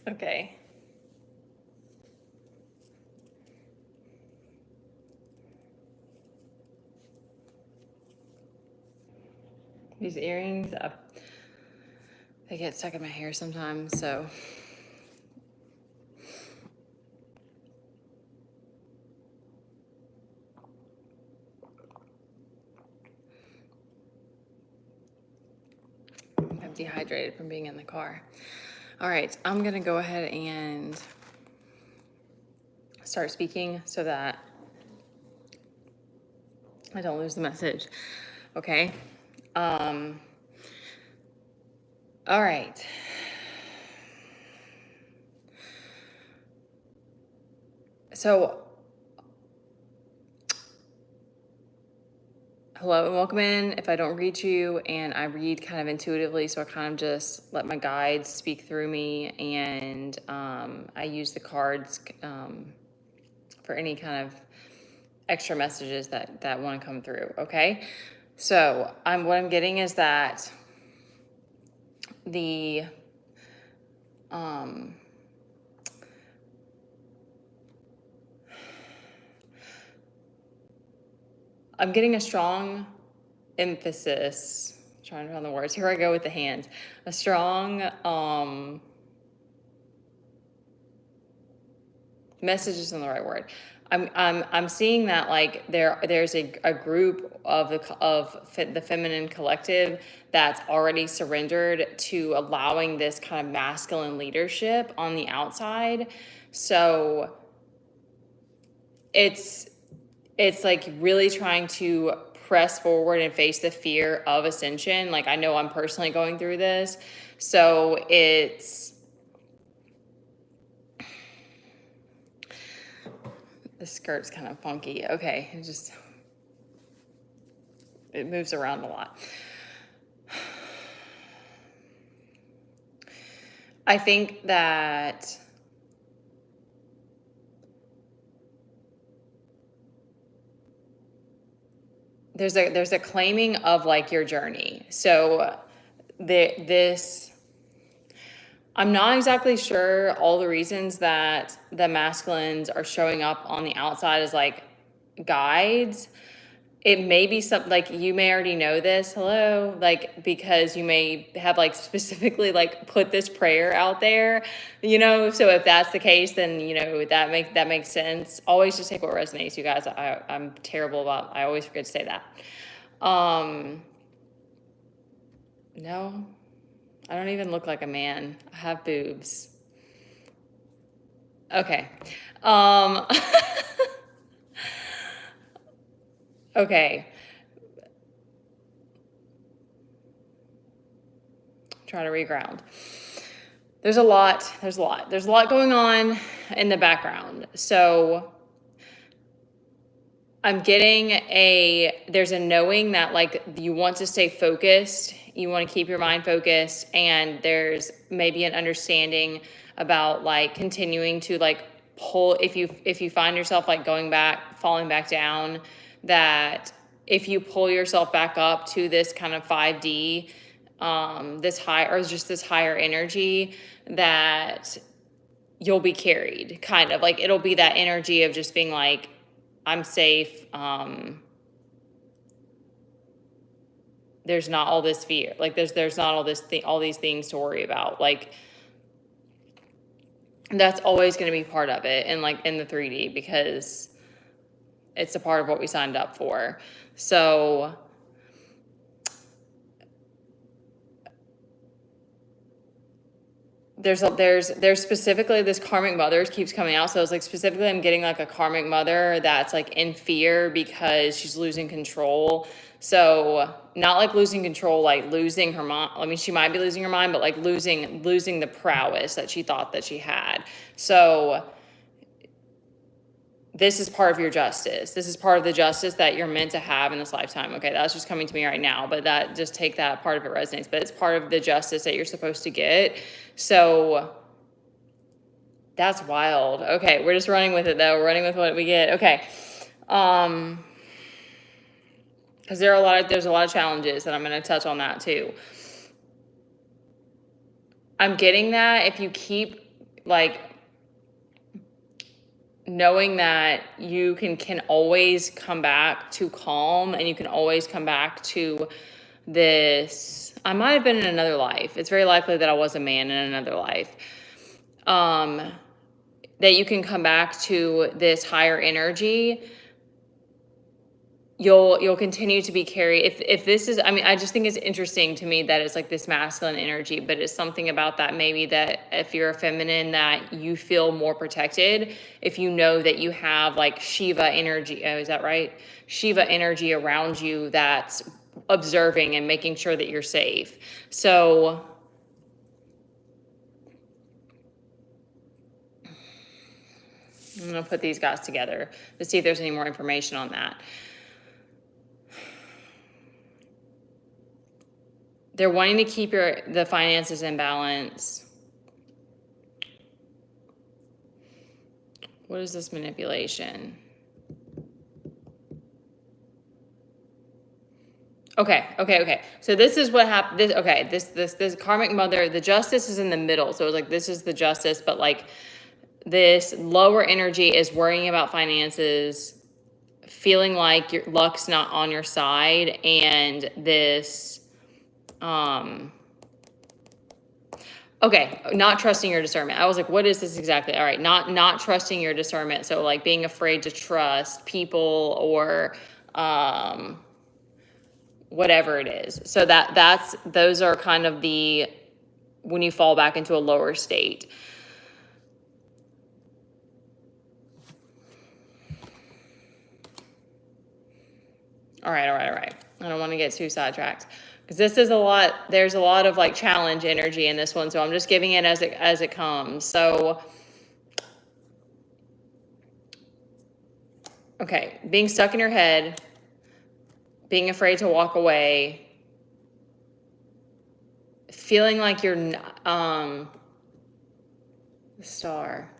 Okay. These earrings, they get stuck in my hair sometimes, so. I'm dehydrated from being in the car. All right, I'm gonna go ahead and start speaking so that I don't lose the message. Okay. All right. So, hello and welcome in. If I don't read you, and I read kind of intuitively, so I kind of just let my guides speak through me, and I use the cards for any kind of extra messages that want to come through. Okay. So what I'm getting is that the I'm getting a strong emphasis. Trying to find the words. Here I go with the hands. A strong message isn't the right word. I'm seeing that like there's a group of the feminine collective that's already surrendered to allowing this kind of masculine leadership on the outside. So it's like really trying to press forward and face the fear of ascension. Like I know I'm personally going through this. So the skirt's kind of funky. Okay, it moves around a lot. I think that there's a claiming of like your journey. So this I'm not exactly sure all the reasons that the masculines are showing up on the outside as like guides. It may be something like you may already know this, hello, like because you may have like specifically like put this prayer out there, So if that's the case, then that makes sense. Always just take what resonates, you guys. I'm terrible about. I always forget to say that. No, I don't even look like a man. I have boobs. Okay. Um, okay. Try to reground. There's a lot going on in the background. So I'm getting there's a knowing that like you want to stay focused, you want to keep your mind focused, and there's maybe an understanding about like continuing to like pull if you find yourself like falling back down, that if you pull yourself back up to this kind of 5D, this high or just this higher energy, that you'll be carried, kind of like it'll be that energy of just being like, I'm safe. There's not all this fear. Like there's not all these things to worry about. Like that's always going to be part of it, and like in the 3D, because it's a part of what we signed up for. So there's specifically this karmic mother keeps coming out. So it's like specifically I'm getting like a karmic mother that's like in fear because she's losing control. So not like losing control, like losing her mind. I mean, she might be losing her mind, but like losing the prowess that she thought that she had. So this is part of your justice. This is part of the justice that you're meant to have in this lifetime. Okay, that's just coming to me right now, but that just take that part of it resonates. But it's part of the justice that you're supposed to get. So that's wild. Okay, we're just running with it though. We're running with what we get. Okay. Because there's a lot of challenges, and I'm going to touch on that too. I'm getting that if you keep like knowing that you can always come back to calm, and you can always come back to this. I might have been in another life. It's very likely that I was a man in another life. That you can come back to this higher energy. You'll continue to be carried. If this is, I mean, I just think it's interesting to me that it's like this masculine energy, but it's something about that maybe that if you're a feminine, that you feel more protected if you know that you have like Shiva energy. Oh, is that right? Shiva energy around you that's observing and making sure that you're safe. So I'm gonna put these guys together to see if there's any more information on that. They're wanting to keep the finances in balance. What is this manipulation? Okay. So this is what happened. This karmic mother, the justice is in the middle. So it's like, this is the justice, but like this lower energy is worrying about finances, feeling like your luck's not on your side, and this, okay, not trusting your discernment. I was like, what is this exactly? All right, not trusting your discernment. So like being afraid to trust people or whatever it is. So those are kind of the, when you fall back into a lower state. All right. I don't want to get too sidetracked because this is a lot. There's a lot of like challenge energy in this one. So I'm just giving it as it comes. So, okay. Being stuck in your head, being afraid to walk away, feeling like you're, the star.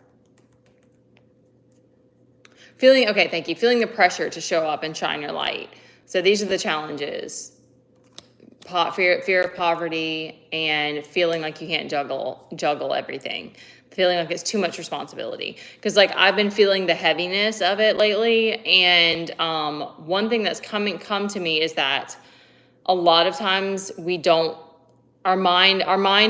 Feeling, okay, thank you. Feeling the pressure to show up and shine your light. So these are the challenges. Fear of poverty, and feeling like you can't juggle everything. Feeling like it's too much responsibility. Because like I've been feeling the heaviness of it lately, and one thing that's come to me is that a lot of times we don't, our mind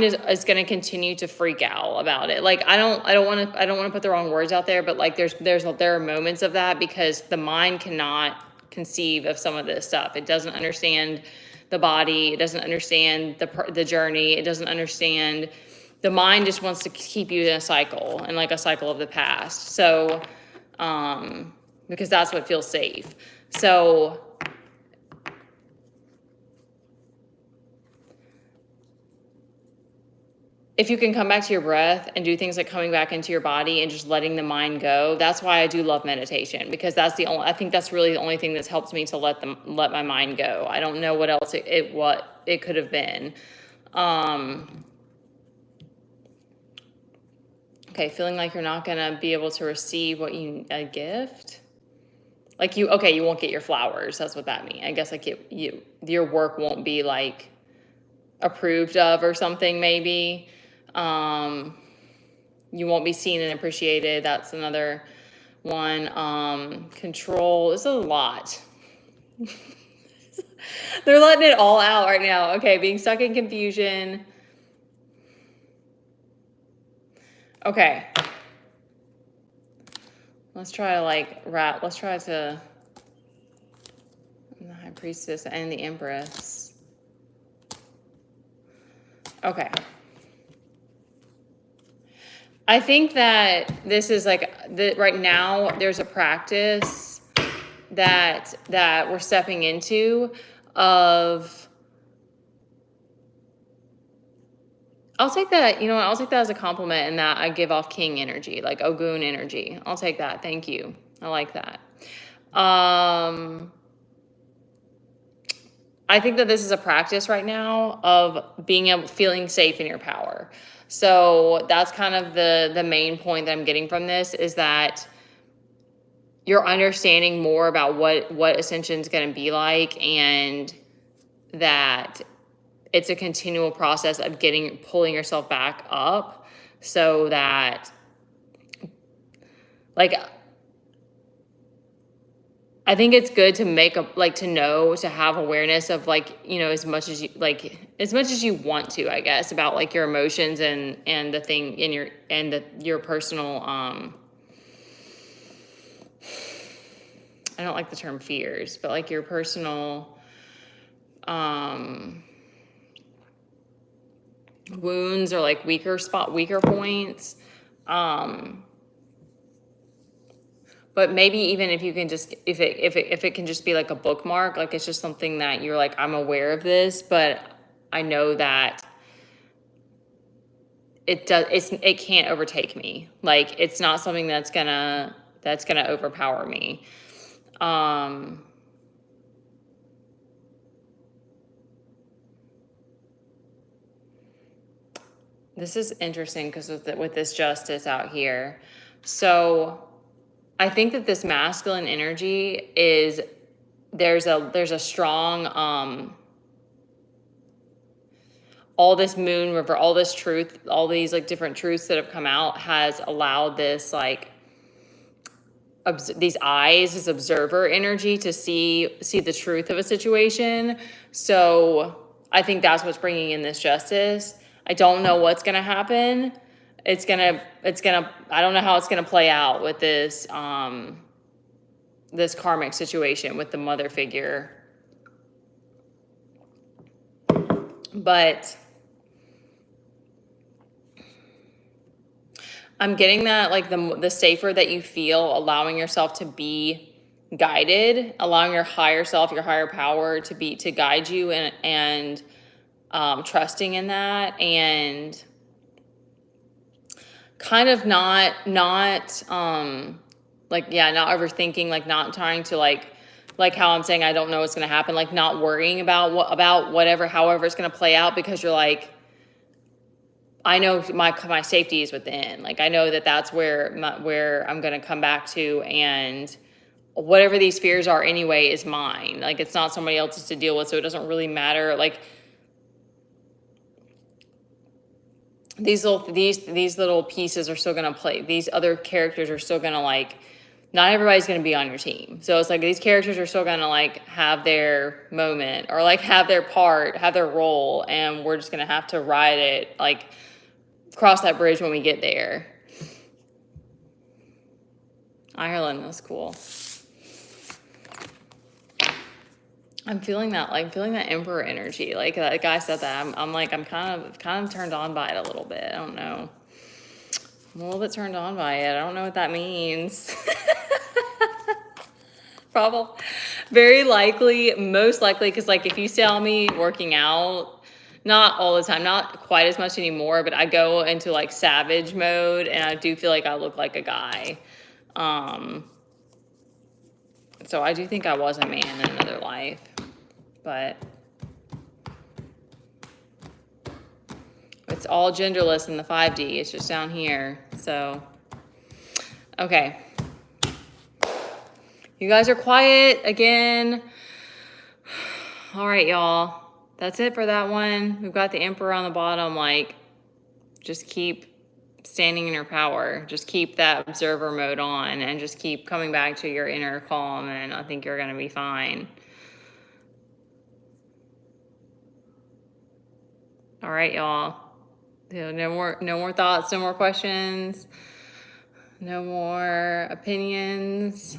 is going to continue to freak out about it. Like I don't want to put the wrong words out there, but like there are moments of that because the mind cannot conceive of some of this stuff. It doesn't understand the body. It doesn't understand the journey. It doesn't understand. The mind just wants to keep you in a cycle, and like a cycle of the past. So, because that's what feels safe. So, if you can come back to your breath and do things like coming back into your body and just letting the mind go, that's why I do love meditation, because I think that's really the only thing that's helped me to let my mind go. I don't know what else it could have been. Okay, feeling like you're not gonna be able to receive a gift. Like you won't get your flowers. That's what that means. I guess like your work won't be like approved of or something maybe. You won't be seen and appreciated. That's another one. Control is a lot. They're letting it all out right now. Okay, being stuck in confusion. Okay. Let's try to the High Priestess and the Empress. Okay. I think that this is like right now there's a practice that we're stepping into of, I'll take that, I'll take that as a compliment, and that I give off king energy, like Ogun energy. I'll take that. Thank you. I like that. I think that this is a practice right now of feeling safe in your power. So that's kind of the main point that I'm getting from this, is that you're understanding more about what Ascension is going to be like, and that it's a continual process of pulling yourself back up so that, like, I think it's good to make a, like, to know, to have awareness of, like, as much as you, like, as much as you want to, I guess, about, like, your emotions and the thing in your personal, I don't like the term fears, but, like, your personal, um, wounds, or, like, weaker points. Um, But maybe even if you can just, if it can just be like a bookmark, like it's just something that you're like, I'm aware of this, but I know that it can't overtake me. Like it's not something that's gonna overpower me. Um, this is interesting because with this justice out here. So I think that this masculine energy is, there's a strong, all this moon river, all this truth, all these like different truths that have come out has allowed this like these eyes, this observer energy to see the truth of a situation. So I think that's what's bringing in this justice. I don't know what's going to happen. It's gonna I don't know how it's going to play out with this karmic situation with the mother figure, but I'm getting that like the safer that you feel, allowing yourself to be guided, allowing your higher self, your higher power to guide you, and trusting in that, and kind of not like, yeah, not overthinking, like not trying to like how I'm saying I don't know what's going to happen, like not worrying about whatever, however it's going to play out, because you're like, I know my safety is within. Like I know that that's where I'm going to come back to, and whatever these fears are anyway is mine. Like it's not somebody else's to deal with, so it doesn't really matter. Like these little pieces are still going to play. These other characters are still going to like. Not everybody's going to be on your team. So it's like these characters are still going to like have their moment, or like have their part, have their role, and we're just going to have to ride it, like cross that bridge when we get there. Ireland, that's cool. I'm feeling that emperor energy. Like that guy said that. I'm kind of turned on by it a little bit. I don't know. I'm a little bit turned on by it. I don't know what that means. Probably, very likely, most likely, because like if you saw me working out, not all the time, not quite as much anymore, but I go into like savage mode, and I do feel like I look like a guy. So I do think I was a man in another life, but it's all genderless in the 5D. It's just down here. So, okay. You guys are quiet again. All right, y'all. That's it for that one. We've got the Emperor on the bottom. Like, just keep standing in your power. Just keep that observer mode on, and just keep coming back to your inner calm, and I think you're going to be fine. All right, y'all. No more thoughts, no more questions, no more opinions,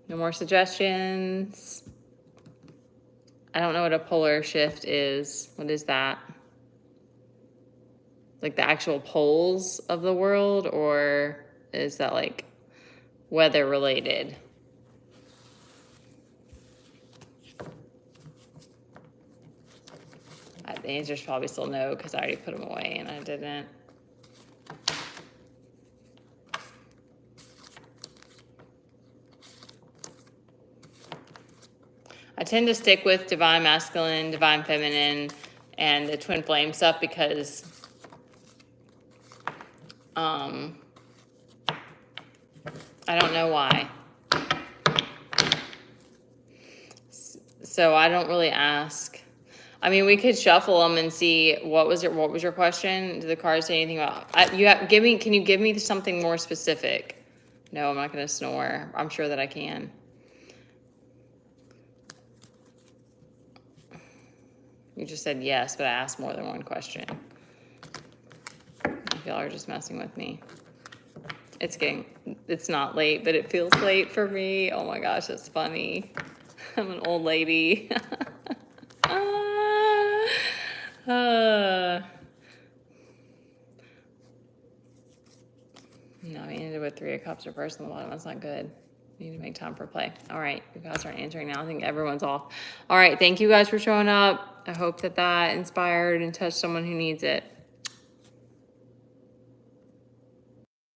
no more suggestions. I don't know what a polar shift is. What is that? Like the actual poles of the world, or is that like weather related? The answer's probably still no, because I already put them away and I didn't. I tend to stick with divine masculine, divine feminine, and the twin flame stuff because I don't know why. So I don't really ask. I mean, we could shuffle them and see what was your question? Did the cards say anything about? Can you give me something more specific? No, I'm not going to snore. I'm sure that I can. You just said yes, but I asked more than one question. Y'all are just messing with me. It's not late, but it feels late for me. Oh my gosh, that's funny. I'm an old lady. No, we ended with 3 of Cups reversed on the bottom. That's not good. We need to make time for play. All right, you guys aren't answering now. I think everyone's off. All right, thank you guys for showing up. I hope that inspired and touched someone who needs it.